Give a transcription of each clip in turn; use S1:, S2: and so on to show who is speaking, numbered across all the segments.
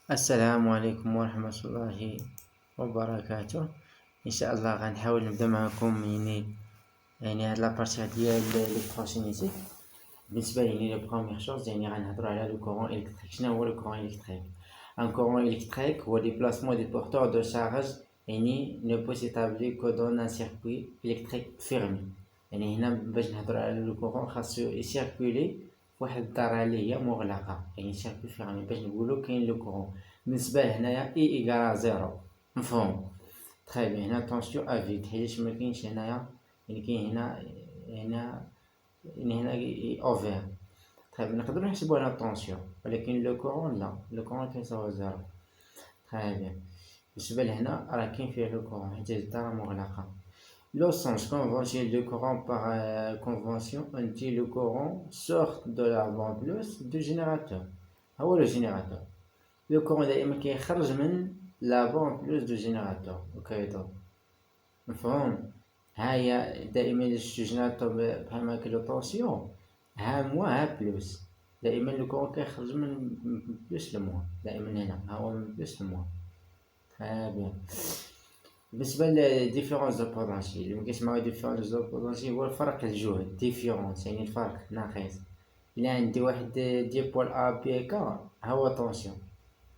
S1: السلام عليكم ورحمة الله وبركاته. إن شاء الله غنحاول نبدا معكم هاد لابارتي ديال ليكتروشينيتي. بالنسبة لي بروميير شوز غنهضرو على لو كورون إلكتريك. شنو هو لو كورون إلكتريك؟ ان كورون إلكتريك هو déplacement des porteurs de charge ne peut s'établir que dans un circuit électrique fermé. هنا باش نهضرو على لو كورون خاصو يسيركولي فواحد الدارة اللي هي مغلقة، سيركوي فيرمي باش نقولو كاين لو كورون. بالنسبة لهنايا اي إيكال زيرو، مفهوم؟ تخي بيان. هنا طونسيون افيد حيتاش مكاينش هنايا، كاين هنا اوفير. تخي بيان، نقدرو نحسبو هنا طونسيون، ولكن لو كورون لا، لو كورون كيساوي زيرو. تخي بيان. بالنسبة لهنا راه كاين فيه لو كورون حيت الدارة مغلقة. Le sens conventionnel de courant par convention, on dit le courant sort de la bande plus du générateur. هو le générateur. Le courant دائما كيخرج من la bande plus du générateur وكيدور. مفهوم؟ ها هي دائما الجينيراتور بحال ما كاين لو طونسيون، ها موان ها بلوس. دائما لو كورون كيخرج من بلوس لموان، دائما هنا ها هو من بلوس لموان. بيان. بالنسبة لديفيرونس دو بوتونسييل، اللي مكيسمعو ديفيرونس دو بوتونسييل هو الفرق الجهد، ديفيرونس الفرق ناقص. إلا عندي واحد ديبول أ بي كا ها هو طونسيون،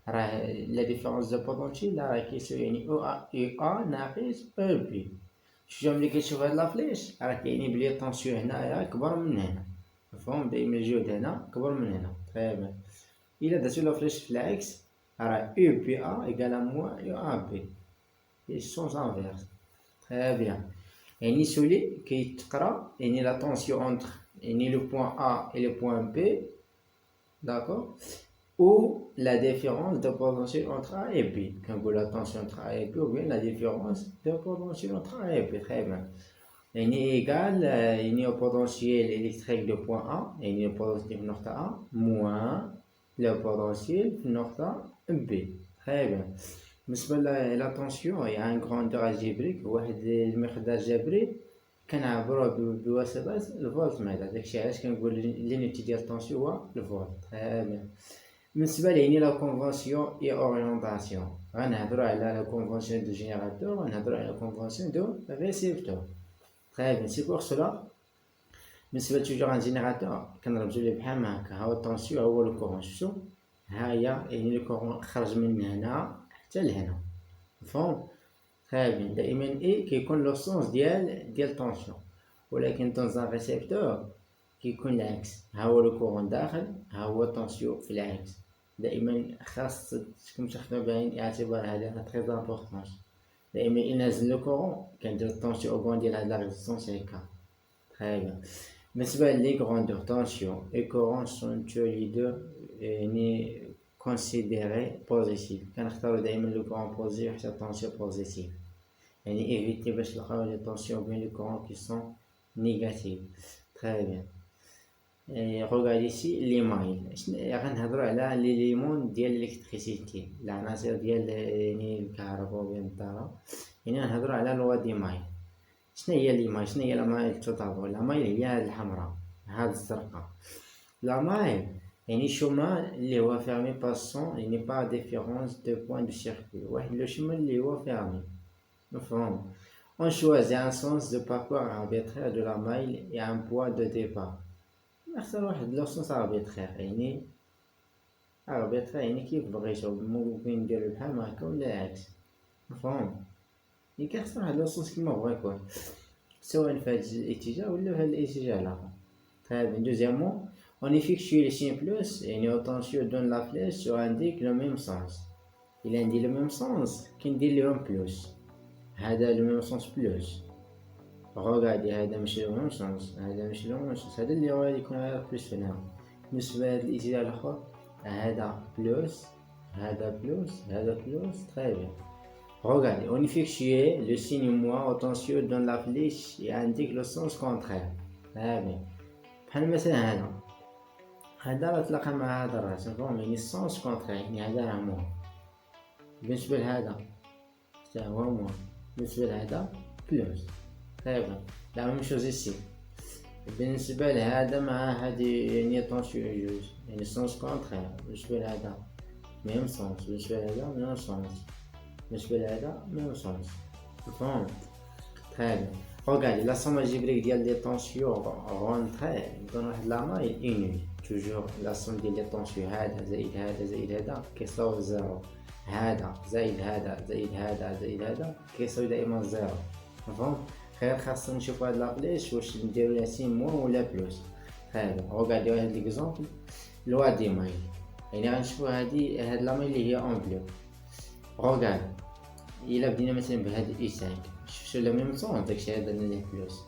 S1: راه لا ديفيرونس دو بوتونسييل راه كيساوي أو ناقص أو بي. شوف ملي كتشوف هاد لافليش راه كيعني بلي طونسيون هنايا كبر من هنا، مفهوم؟ دايما الجهد هنا كبر من هنا. تمام. إلا درتو لافليش في العكس راه أو بي أ إيكال موان أو أ بي، السونس انفيرس. Très bien. Celui qui est la tension entre le point A et le point B, d'accord, ou la différence de potentiel entre A et B. Quand vous la tension entre A et B, ou bien la différence de potentiel entre A et B. Très bien. Il est égal au potentiel électrique de point A, le potentiel de notre A, moins le potentiel de notre B. Très bien. بالنسبة للطونسيون هي ان كروندور الجبريك، واحد المقدار جبري كنعبروه بواسطة الفولتميتر. داكشي علاش كنقول لينيتي ديال الطونسيون هو الفولت. بالنسبة لا كونفونسيون اي اورينتاسيون، غنهضرو على لا كونفونسيون دو جينيراتور، غنهضرو على لا كونفونسيون دو ريسيبتور. سي بوغ سولا بالنسبة توجور ان جينيراتور كنرمزو ليه بحال هكا، ها هو الطونسيون هو لو كورون. شفتو ها هي لو كورون خرج من هنا حتى لهنا، مفهوم؟ بيان. دائما اي كيكون لو سونس ديال طونسيون، ولكن دون ان ريسيبتور كيكون العكس، ها هو لو كورون داخل، ها هو طونسيون في العكس. دائما خاصكم تاخدو بعين الاعتبار، هذا تري امبورطون. دائما إلا نازل لو كورون كندير الطونسيون او بوان ديال هاد لا ريزيستونس هكا. بيان. بالنسبة لي غروندور طونسيون اي كورون سون لي دو considéré positif. كنختارو دائما لو كورون بوزيتيف حتى طونسيون بوزيتيف، éviter باش نلقاو لي طونسيون بين لي كورون كي سون نيجاتيف. تري بيان. regarde ici لي مايل. غنهضرو على لي ليمون ديال الالكتريسيتي، العناصر ديال الكهرباء بين الدارة. غنهضرو على لوا دي مايل. شنو هي لي مايل؟ شنو هي لا مايل توتابول؟ لا مايل هي هاد الحمراء، هاد الزرقاء. لا مايل chemin اللي هو fermé passant par différence de point de circuit، واحد لو chemin اللي هو fermé، مفهوم؟ on choisit un sens de parcours arbitraire de la maille et un point de départ. نختار واحد لو سونس arbitraire، arbitraire كيف بغيتو، ممكن نديرو بحال هكا ولا العكس، مفهوم؟ كنختار واحد لو سونس كيما بغا يكون، سواء في هاد الاتجاه ولا في هاد الاتجاه الاخر. Deuxièmement, on effectue les signes plus et nos tensions donne la flèche sur indique le même sens. Il indique le même sens qu'il dit le même plus. هذا le même sens plus. Regardez هذا ماشي le même sens، هذا ماشي le même sens. هذا اللي هو يكون على plus هنا. بالنسبة للاتجاه الآخر هذا plus، هذا plus، هذا plus. Très bien. Regardez, on effectue le signe moins aux tensions donne la flèche et indique le sens contraire. Très bien. بحال مثلا هذا راه تلاقى مع هذا الراس، مفهوم؟ السونس كونتري، هذا راه موان. بالنسبة لهذا حتى هو موان، بالنسبة لهذا بلوس. تقريبا لا ميم شوز إيسي. بالنسبة لهذا مع هادي طونسيون جوج، السونس كونتري. بالنسبة لهذا ميم سونس، بالنسبة لهذا ميم سونس، بالنسبة لهذا ميم سونس. فهمت؟ تخي بيان. Regardez, la somme algébrique des tensions rentrée dans la maille est nulle. Toujours la somme des tensions هذا زائد هذا زائد هذا كيساوي زيرو. هذا زائد هذا زائد هذا زائد هذا كيساوي دائما زيرو. فهمت؟ غير خاصنا نشوفو هاد لابليش واش نديرو لها سين موان ولا بلوس. هذا regardez هاد ليكزومبل لوا دي مايل، يعني غنشوفو هاد لا مايل اللي هي اون بلو. regardez إلا بدينا مثلا بهاد اي 5 شفتو لا ميم سون داكشي اللي درنا ليه بلوس.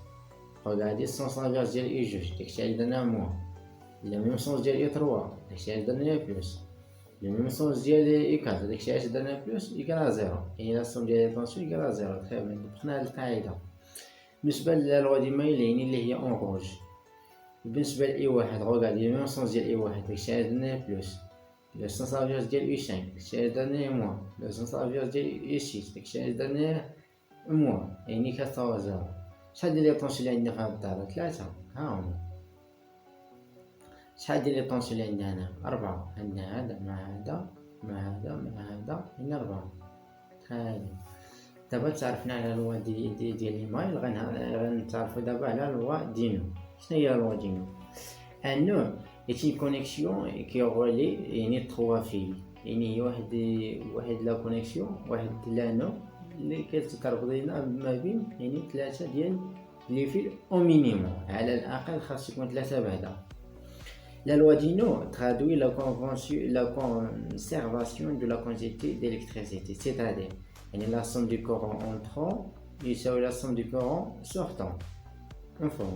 S1: regardez السونس انفيرس ديال اي جوج داكشي اللي درناه موان. لا ميم سونس ديال اي 3 داكشي اللي درنا ليه بلوس. لا ميم سونس ديال اي 4 داكشي اللي درنا بلوس يكرا زيرو، يعني لا سوم ديال لي طونسيون يكرا زيرو. تخي بيان. طبقنا هاد القاعدة. بالنسبة للوا دي مايل يعني اللي هي اون روج، بالنسبة لاي واحد regardez ميم سونس ديال اي واحد داكشي اللي درنا ليه بلوس. le sens inverse ديال اي 5 داكشي اللي درنا ليه موان. le sens inverse ديال اي 6 داكشي اللي درنا ليه موان، يعني كتساوي زيرو. شحال ديال لي طونسيون اللي عندنا في هاد الدار؟ 3 ها هما. شحال ديال لي طونسيون اللي عندنا هنا؟ 4. عندنا هذا مع هذا مع هذا مع هذا، عندنا 4. هادي دابا تعرفنا على لوا ديال لي مايل، غنتعرفو دابا على لوا دينو. شنو هي لوا دينو؟ انو est une connexion qui relie يعني 3 fils، يعني هي واحد لا كونيكسيون، واحد لانو اللي كتربط لينا ما بين يعني 3 ديال لي فيل او مينيموم، على الاقل خاص يكون 3 بعدا. La loi d'Ino traduit la conservation de la quantité d'électricité, c'est-à-dire la somme du courant entrant يساوي la somme du courant sortant. Enfin,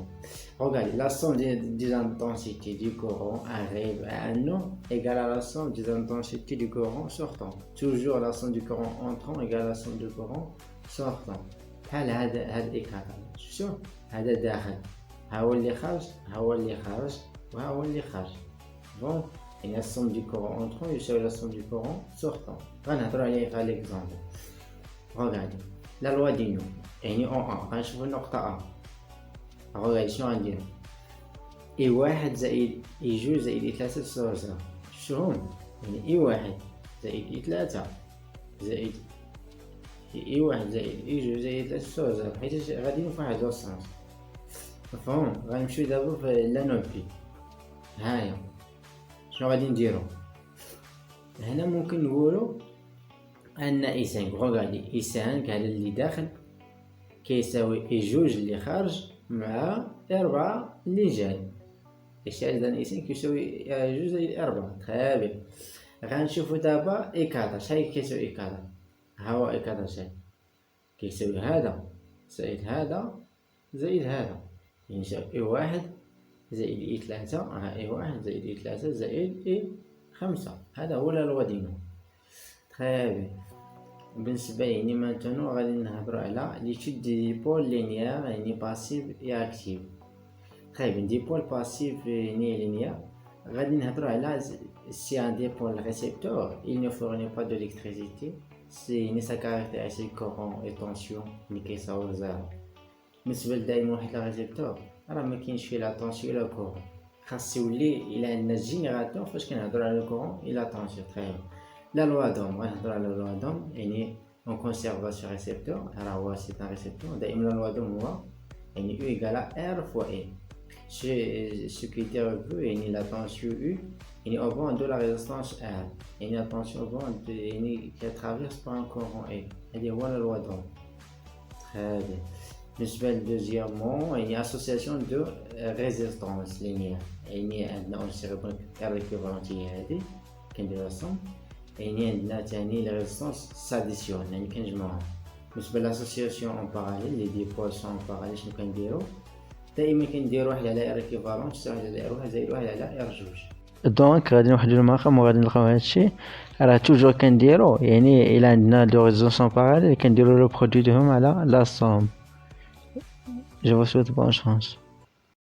S1: regardez, la somme des intensités du courant arrive à un nom égale à la somme des intensités du courant sortant. Toujours la somme du courant entrant égale à la somme du courant sortant. بحال هذا الإكرار، شوف هذا داخل، ها هو اللي خارج، ها هو اللي خارج، وها هو اللي خارج. بون، يعني la somme du courant entrant يساوي la somme du courant sortant. غنهضرو عليه في ليكزامبل. regardez la loi d'Ino يعني أون غنشوفو النقطة أ. regardez شنو غنديرو؟ اي واحد زائد اي جوج زائد اي 3 تساوي زيرو. شفتوهم؟ يعني اي واحد زائد اي 3 زائد اي واحد زائد اي جوج زائد 3 تساوي زيرو، حيت غاديين في واحد السونس. مفهوم؟ غنمشيو دابا في لانو بي. هاهي شنو غادي نديرو؟ هنا ممكن نقولو ان اي 5 regardez اي 5 هذا اللي داخل كيساوي اي جوج اللي خارج مع 4 اللي جاي. داكشي علاش درنا اي 5 كيساوي جوج زائد 4. تخي بيان. غنشوفو دابا اي 4 شحال كيساوي اي 4. ها هو اي 4 جاي كيساوي هذا زائد هذا زائد هذا، يعني يساوي اي 1 زائد اي 3 ها اي 1 زائد اي 3 زائد اي 5. هذا هو لا لوا دينو. تخي بيان. بالنسبة يعني مانتونو غادي نهضرو على ليتود دي بول لينيير يعني باسيف اي اكتيف. تخي بيان. دي بول باسيف يعني لينيير غادي نهضرو على si un dipôle récepteur il ne fournit pas d'électricité, c'est sa caractéristique courant et tension اللي كيساوي زيرو. بالنسبة دايما واحد الريسبتور راه مكاينش فيه لا طونسيون لا كورون، خاص يولي الى عندنا جينيراتور فاش كنهضرو على الكورون الى طونسيون. تخي لا لوا دوم غنهضرو على لوا دوم يعني اون كونسيرفاسيون ريسبتور، راه هو سي ان ريسبتور. دائما لا لوا دوم هو يعني او ايكال ار فوا اي. ce qui était revu يعني la tension U يعني au bord de la résistance R يعني la tension au bord يعني qui traverse par un courant A. هذه هو la loi d'Ohm. très bien. بالنسبة لدوزيامون يعني association de résistance linéaire يعني عندنا اون سيغبون R équivalent هي هذه كنديرو الصم، يعني عندنا تاني la résistance s'additionne يعني كنجمعوهم. بالنسبة لاسوسياسيون اون باراليل لي دي بول سون باراليل شنو كنديرو؟ دائما كندير واحد على ار ايكيفالون تساوي واحد على ار واحد زائد واحد على ار جوج. دونك غادي نوحدو المقام وغادي نلقاو هادشي راه توجور كنديرو يعني الا عندنا دو ريزولوسيون باراليل كنديرو لو برودوي ديالهم على لا سوم. جو vous souhaite bonne chance.